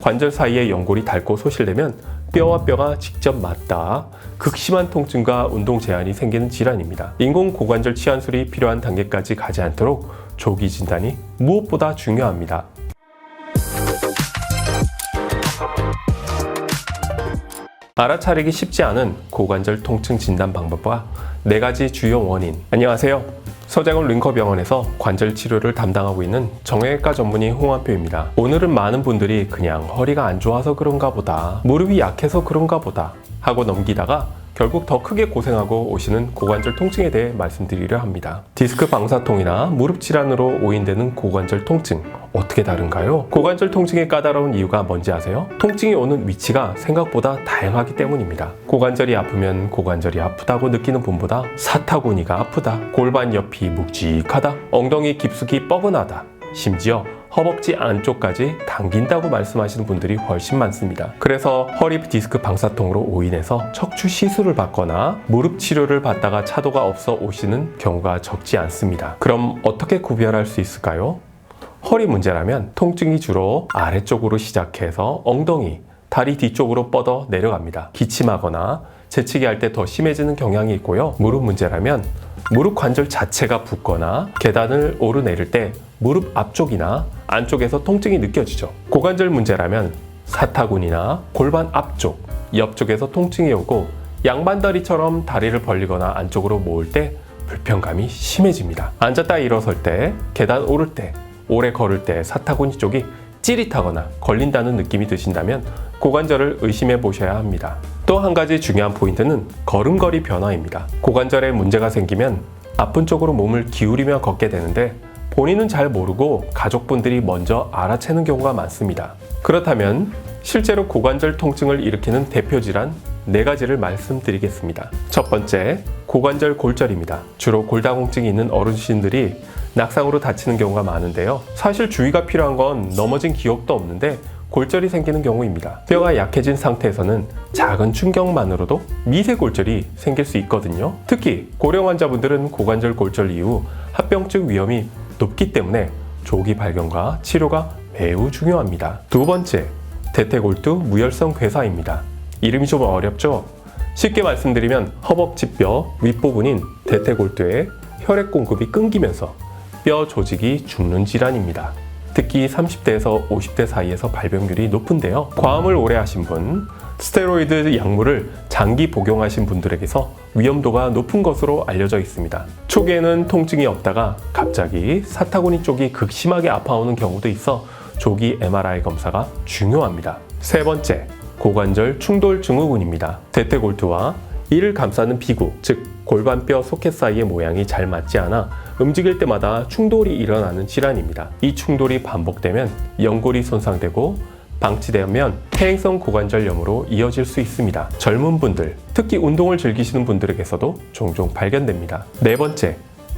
관절 사이에 연골이 닳고 소실되면 뼈와 뼈가 직접 맞닿아 극심한 통증과 운동 제한이 생기는 질환입니다. 인공 고관절 치환술이 필요한 단계까지 가지 않도록 조기 진단이 무엇보다 중요합니다. 알아차리기 쉽지 않은 고관절 통증 진단 방법과 4가지 주요 원인. 안녕하세요. 서재골 링커병원에서 관절 치료를 담당하고 있는 정형외과 전문의 홍한표입니다. 오늘은 많은 분들이 그냥 허리가 안 좋아서 그런가 보다, 무릎이 약해서 그런가 보다 하고 넘기다가 결국 더 크게 고생하고 오시는 고관절 통증에 대해 말씀드리려 합니다. 디스크 방사통이나 무릎 질환으로 오인되는 고관절 통증, 어떻게 다른가요? 고관절 통증의 까다로운 이유가 뭔지 아세요? 통증이 오는 위치가 생각보다 다양하기 때문입니다. 고관절이 아프면 고관절이 아프다고 느끼는 분보다 사타구니가 아프다, 골반 옆이 묵직하다, 엉덩이 깊숙이 뻐근하다, 심지어 허벅지 안쪽까지 당긴다고 말씀하시는 분들이 훨씬 많습니다. 그래서 허리 디스크 방사통으로 오인해서 척추 시술을 받거나 무릎 치료를 받다가 차도가 없어 오시는 경우가 적지 않습니다. 그럼 어떻게 구별할 수 있을까요? 허리 문제라면 통증이 주로 아래쪽으로 시작해서 엉덩이, 다리 뒤쪽으로 뻗어 내려갑니다. 기침하거나 재치기 할 때 더 심해지는 경향이 있고요. 무릎 문제라면 무릎 관절 자체가 붓거나 계단을 오르내릴 때 무릎 앞쪽이나 안쪽에서 통증이 느껴지죠. 고관절 문제라면 사타구니나 골반 앞쪽, 옆쪽에서 통증이 오고 양반다리처럼 다리를 벌리거나 안쪽으로 모을 때 불편감이 심해집니다. 앉았다 일어설 때, 계단 오를 때, 오래 걸을 때 사타구니 쪽이 찌릿하거나 걸린다는 느낌이 드신다면 고관절을 의심해 보셔야 합니다. 또 한 가지 중요한 포인트는 걸음걸이 변화입니다. 고관절에 문제가 생기면 아픈 쪽으로 몸을 기울이며 걷게 되는데 본인은 잘 모르고 가족분들이 먼저 알아채는 경우가 많습니다. 그렇다면 실제로 고관절 통증을 일으키는 대표 질환 4가지를 말씀드리겠습니다. 첫 번째, 고관절 골절입니다. 주로 골다공증이 있는 어르신들이 낙상으로 다치는 경우가 많은데요. 사실 주의가 필요한 건 넘어진 기억도 없는데 골절이 생기는 경우입니다. 뼈가 약해진 상태에서는 작은 충격만으로도 미세 골절이 생길 수 있거든요. 특히 고령 환자분들은 고관절 골절 이후 합병증 위험이 높기 때문에 조기 발견과 치료가 매우 중요합니다. 두 번째, 대퇴골두 무혈성 괴사입니다. 이름이 좀 어렵죠? 쉽게 말씀드리면 허벅지뼈 윗부분인 대퇴골두에 혈액 공급이 끊기면서 뼈 조직이 죽는 질환입니다. 특히 30대에서 50대 사이에서 발병률이 높은데요. 과음을 오래 하신 분, 스테로이드 약물을 장기 복용하신 분들에게서 위험도가 높은 것으로 알려져 있습니다. 초기에는 통증이 없다가 갑자기 사타구니 쪽이 극심하게 아파오는 경우도 있어 조기 MRI 검사가 중요합니다. 세 번째, 고관절 충돌 증후군입니다. 대퇴골두와 이를 감싸는 비구, 즉 골반뼈 소켓 사이의 모양이 잘 맞지 않아 움직일 때마다 충돌이 일어나는 질환입니다. 이 충돌이 반복되면 연골이 손상되고 방치되면 퇴행성 고관절염으로 이어질 수 있습니다. 젊은 분들, 특히 운동을 즐기시는 분들에게서도 종종 발견됩니다. 네 번째,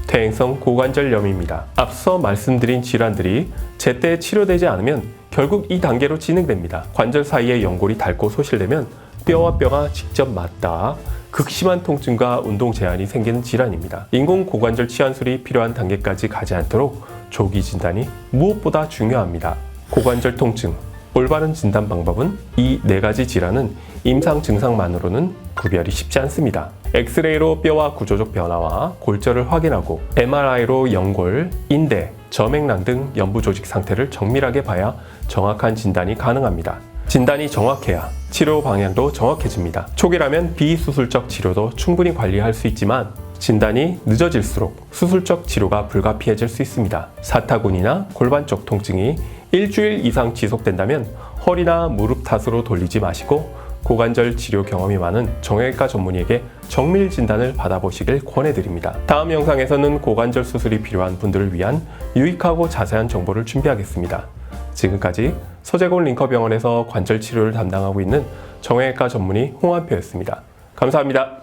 퇴행성 고관절염입니다. 앞서 말씀드린 질환들이 제때 치료되지 않으면 결국 이 단계로 진행됩니다. 관절 사이에 연골이 닳고 소실되면 뼈와 뼈가 직접 맞닿아 극심한 통증과 운동 제한이 생기는 질환입니다. 인공 고관절 치환술이 필요한 단계까지 가지 않도록 조기 진단이 무엇보다 중요합니다. 고관절 통증, 올바른 진단 방법은 이 4가지 질환은 임상 증상만으로는 구별이 쉽지 않습니다. 엑스레이로 뼈와 구조적 변화와 골절을 확인하고 MRI로 연골, 인대, 저맥락 등 연부 조직 상태를 정밀하게 봐야 정확한 진단이 가능합니다. 진단이 정확해야 치료 방향도 정확해집니다. 초기라면 비수술적 치료도 충분히 관리할 수 있지만 진단이 늦어질수록 수술적 치료가 불가피해질 수 있습니다. 사타구니나 골반 쪽 통증이 일주일 이상 지속된다면 허리나 무릎 탓으로 돌리지 마시고 고관절 치료 경험이 많은 정형외과 전문의에게 정밀 진단을 받아보시길 권해드립니다. 다음 영상에서는 고관절 수술이 필요한 분들을 위한 유익하고 자세한 정보를 준비하겠습니다. 지금까지 서재골 링커병원에서 관절 치료를 담당하고 있는 정형외과 전문의 홍한표였습니다. 감사합니다.